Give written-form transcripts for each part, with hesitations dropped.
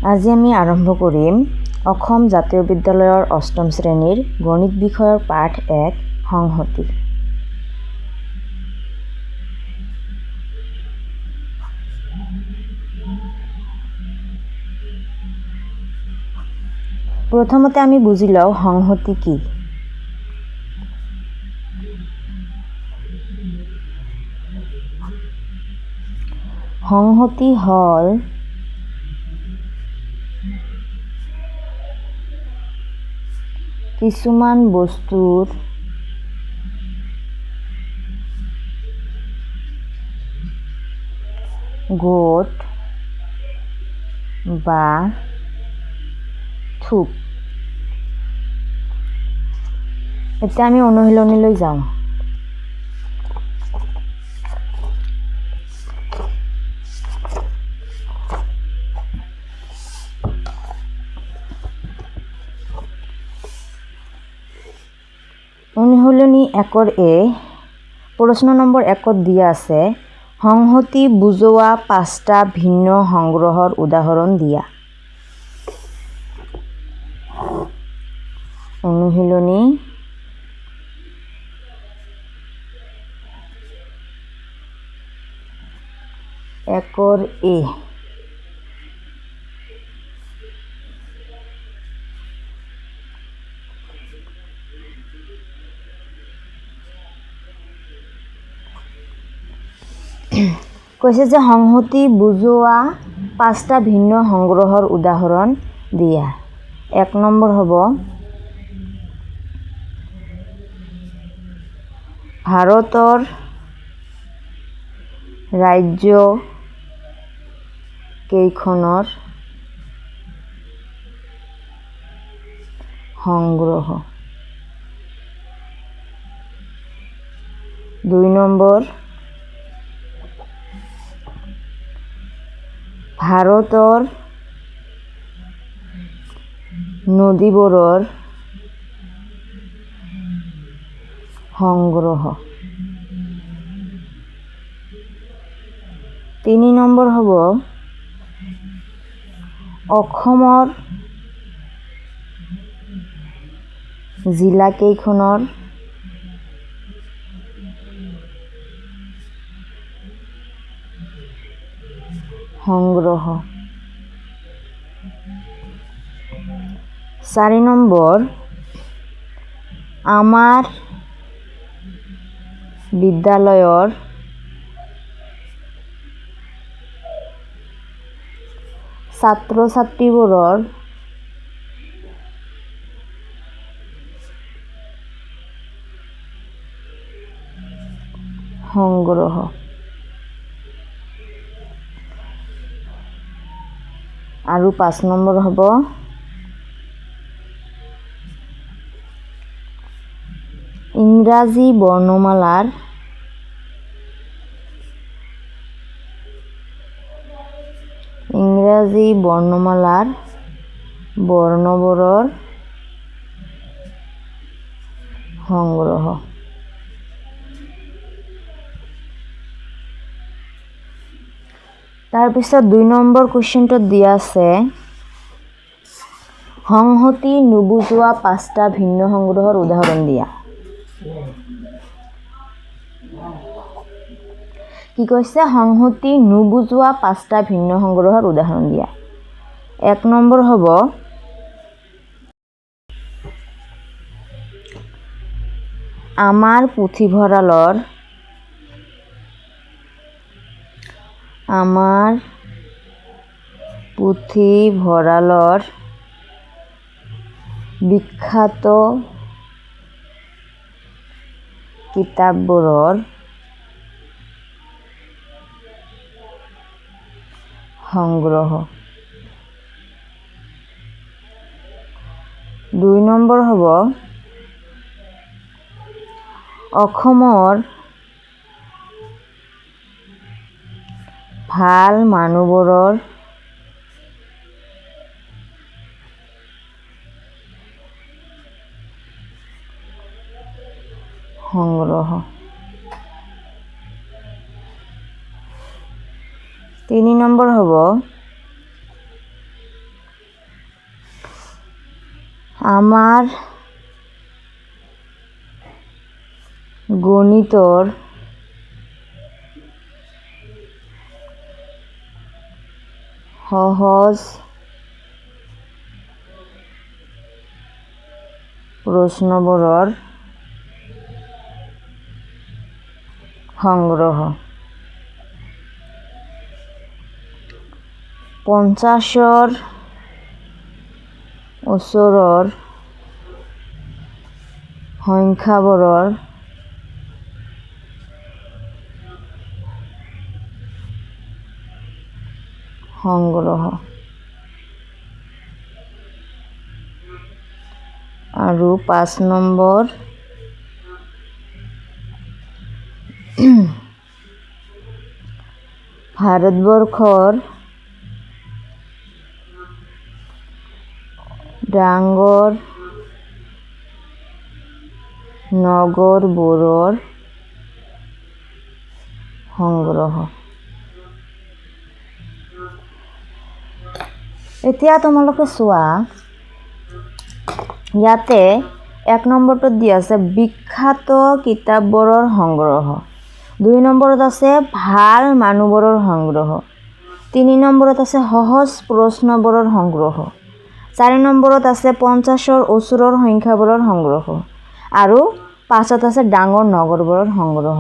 আজি আমি আৰম্ভ কৰিম অসম জাতীয় বিদ্যালয়ৰ অষ্টম শ্ৰেণীৰ গণিত বিষয়ৰ পাঠ 1 সংহতি। প্ৰথমতে আমি বুজি লওঁ সংহতি কি। সংহতি হ'ল কিছুমান বস্তুৰ গোট বা থোপ। এতিয়া আমি অনুশীলনীলৈ যাওঁ। অনুশীলনী 1 প্ৰশ্ন নম্বৰ 1 দিয়া আছে সংহতি বুজোৱা 5টা ভিন্ন সংগ্ৰহৰ উদাহৰণ দিয়া। অনুশীলনী 1 কৈছে যে সংহতি বুজোৱা 5টা ভিন্ন সংগ্ৰহৰ উদাহৰণ দিয়া। 1 নম্বৰ হ'ব ভাৰতৰ ৰাজ্য কেইখনৰ সংগ্ৰহ। 2 নম্বৰ ভাৰতৰ নদীবোৰৰ সংগ্ৰহ। 3 নম্বৰ হ'ব অসমৰ জিলা কেইখনৰ সংগ্ৰহ। 4 নম্বৰ আমাৰ বিদ্যালয়ৰ ছাত্ৰ-ছাত্ৰীবোৰৰ সংগ্ৰহ। আৰু 5 নম্বৰ হ'ব ইংৰাজী বৰ্ণমালাৰ বৰ্ণবোৰৰ সংগ্ৰহ। তাৰপিছত 2 নম্বৰ কুৱেশ্যনটোত দিয়া আছে সংহতি নুবুজোৱা 5টা ভিন্ন সংগ্ৰহৰ উদাহৰণ দিয়া। কি কৈছে সংহতি নুবুজোৱা 5টা ভিন্ন সংগ্ৰহৰ উদাহৰণ দিয়া। 1 নম্বৰ হ'ব আমাৰ পুথিভঁৰালৰ বিখ্যাত কিতাপবোৰৰ সংগ্ৰহ। 2 নম্বৰ হ'ব অসমৰ ভাল মানুহবোৰৰ সংগ্ৰহ। 3 নম্বৰ হ'ব আমাৰ গণিতৰ সহজ প্ৰশ্নবোৰৰ সংগ্ৰহ 50ৰ ওচৰৰ সংখ্যাবোৰৰ সংগ্ৰহ আৰু 5 নম্বৰ ভাৰতবৰ্ষৰ ডাঙৰ নগৰবোৰৰ সংগ্ৰহ এতিয়া তোমালোকে চোৱা ইয়াতে 1 নম্বৰটোত দিয়া আছে বিখ্যাত কিতাপবোৰৰ সংগ্ৰহ 2 নম্বৰত আছে ভাল মানুহবোৰৰ সংগ্ৰহ 3 নম্বৰত আছে সহজ প্ৰশ্নবোৰৰ সংগ্ৰহ 4 নম্বৰত আছে 50ৰ ওচৰৰ সংখ্যাবোৰৰ সংগ্ৰহ আৰু 5ত আছে ডাঙৰ নগৰবোৰৰ সংগ্ৰহ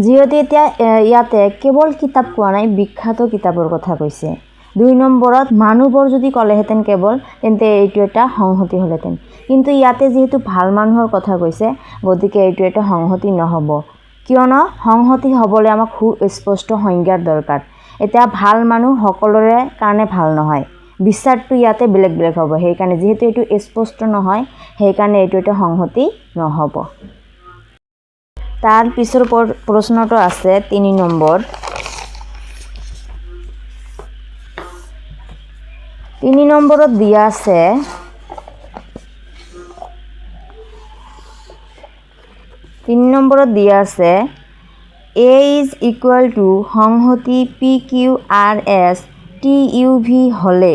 যিহেতু এতিয়া ইয়াতে কেৱল কিতাপ কোৱা নাই বিখ্যাত কিতাপৰ কথা কৈছে 2 নম্বৰত মানুহবোৰ যদি কলেহেতেন কেৱল তেন্তে এইটো এটা সংহতি হলেতেন কিন্তু ইয়াতে যেহেতু ভাল মানুহৰ কথা কৈছে গতিকে এইটো এটা সংহতি নহব কিয়নো সংহতি হ'বলৈ আমাক সুস্পষ্ট সংজ্ঞাৰ দৰকাৰ এটা ভাল মানুহ সকলোৰে কাৰণে ভাল নহয় বিচাৰটো ইয়াতে বেলেগ বেলেগ হ'ব সেই কাৰণে যেহেতু এইটো স্পষ্ট নহয় সেই কাৰণে এইটো এটা সংহতি নহব তাৰ পিছৰ প্ৰশ্নটো আছে 3 নম্বৰ 3 নম্বৰত দিয়া আছে A is equal to সংহতি PQRS TUV হলে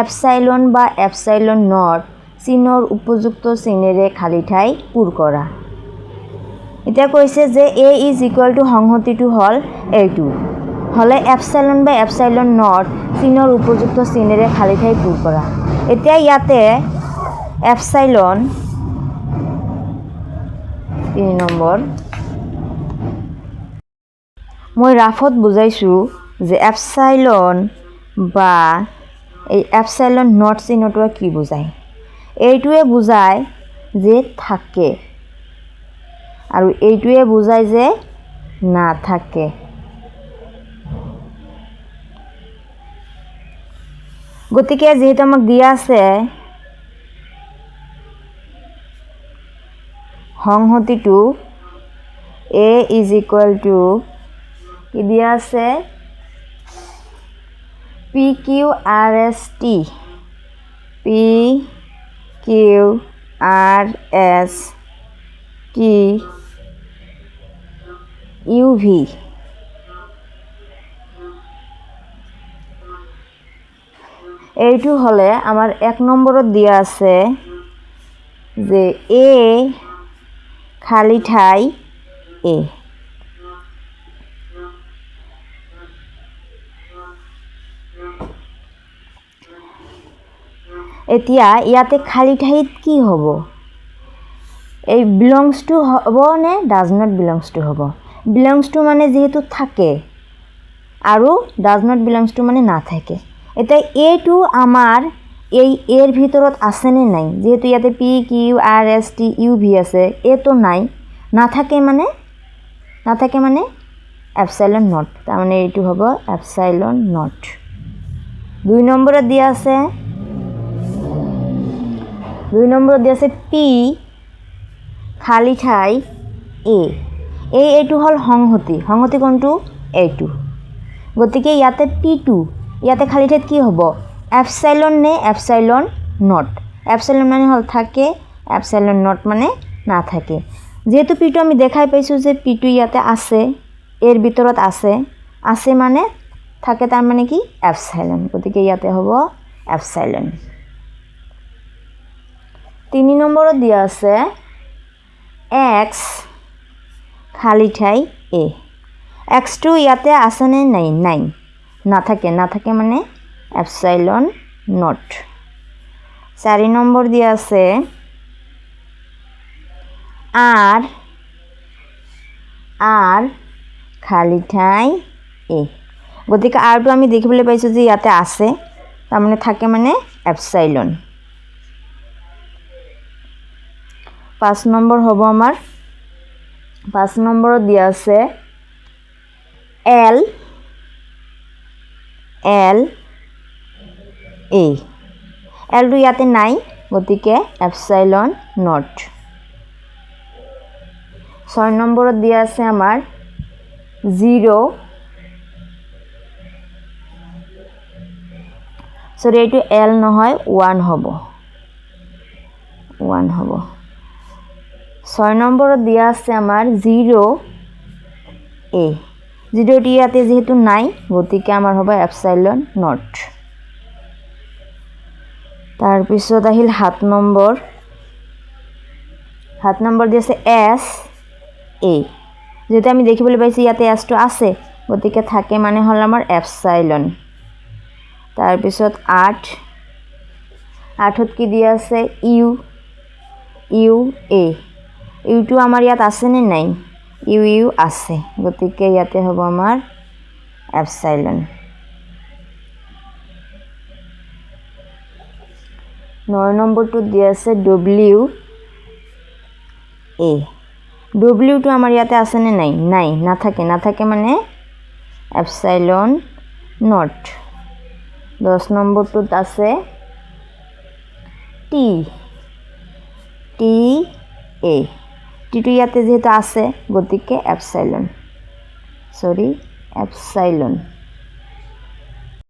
এপসাইলন বা এপসাইলন নট চিনৰ উপযুক্ত চিনেৰে খালি ঠাই পূৰ কৰা এটা কৈছে যে A is equal to সংহতিটো হল এইটো হলে এপসাইলন বা এপসাইলন নট চিনৰ উপযুক্ত চিনেৰে খালি ঠাই পূৰ কৰা এতিয়া ইয়াতে এপসাইলন 3 নম্বৰ মই ৰাফত বুজাইছো যে এপসাইলন বা এই এপসাইলন নট চিহ্নটো কি বুজায় এইটোৱে বুজায় যে থাকে আৰু এইটোৱে বুজায় যে না থাকে গতিকে যেহেতু আমাক দিয়া আছে সংহতিটো A is equal to কি দিয়া আছে PQRST UV এইটো হলে আমাৰ 1 নম্বৰত দিয়া আছে যে A খালি ঠাই A এতিয়া ইয়াতে খালি ঠাইত কি হ'ব এই belongs to হ'ব নে does not belongs to হ'ব belongs to মানে যেহেতু থাকে আৰু does not belongs to মানে না থাকে এটা এটো আমাৰ এই এৰ ভিতৰত আছে নে নাই যেহেতু ইয়াতে PQRSTUV আছে এটো নাই না থাকে মানে এপসাইলন নট তার মানে এইটো হ'ব এপসাইলন নট 2 নম্বৰত দিয়া আছে 2 নম্বৰত দিয়া আছে P খালি ঠাই A এইটো হল সংহতি কোনটো এইটো গতিকে ইয়াতে P2 ইয়াতে খালি ঠাইত কি হ'ব এপসাইলন নে এপসাইলন নট এপসাইলন মানে হল থাকে এপসাইলন নট মানে না থাকে যেহেতু P2 আমি দেখাই পাইছো যে P2 ইয়াতে আছে এর ভিতৰত আছে মানে থাকে তাৰ মানে কি এপসাইলন গতিকে ইয়াতে হ'ব এপসাইলন 3 নম্বৰত দিয়া আছে x খালি ঠাই a x2 ইয়াতে আছে নে নাই নাই নাথাকে মানে এপসাইলন নট 4 নম্বৰ দিয়া আছে r খালি ঠাই a গতিকে r টো আমি দেখিবলৈ পাইছো যে ইয়াতে আছে তাৰ মানে থাকে মানে এপসাইলন 5 নম্বৰ হ'ব আমাৰ 5 নম্বৰত দিয়া আছে l a l টো ইয়াতে নাই গতিকে এপসাইলন নট 6 নম্বৰত দিয়া আছে আমাৰ 0 সৰি এইটো l নহয় 1 হ'ব 6 নম্বৰত দিয়া আছে আমাৰ 0 a 0 টি ইয়াতে যেহেতু নাই গতিকে আমাৰ হ'ব এপসাইলন নট তাৰ পিছত আহিল 7 নম্বৰ দিয়া আছে s a যেটা আমি দেখিবলৈ পাইছো ইয়াতে s টো আছে গতিকে থাকে মানে হল আমাৰ এপসাইলন তাৰ পিছত 8ত কি দিয়া আছে u a u টো আমাৰ ইয়াত আছে নে নাই u আছে গতিকে ইয়াতে হ'ব আমাৰ এপসাইলন 9 নম্বৰটো দিয়া আছে w টো আমাৰ ইয়াতে আছে নে নাই নাথাকে মানে এপসাইলন নট 10 নম্বৰটোত আছে t a টি টো ইয়াতে যেহেতু আছে গতিকে এপসাইলন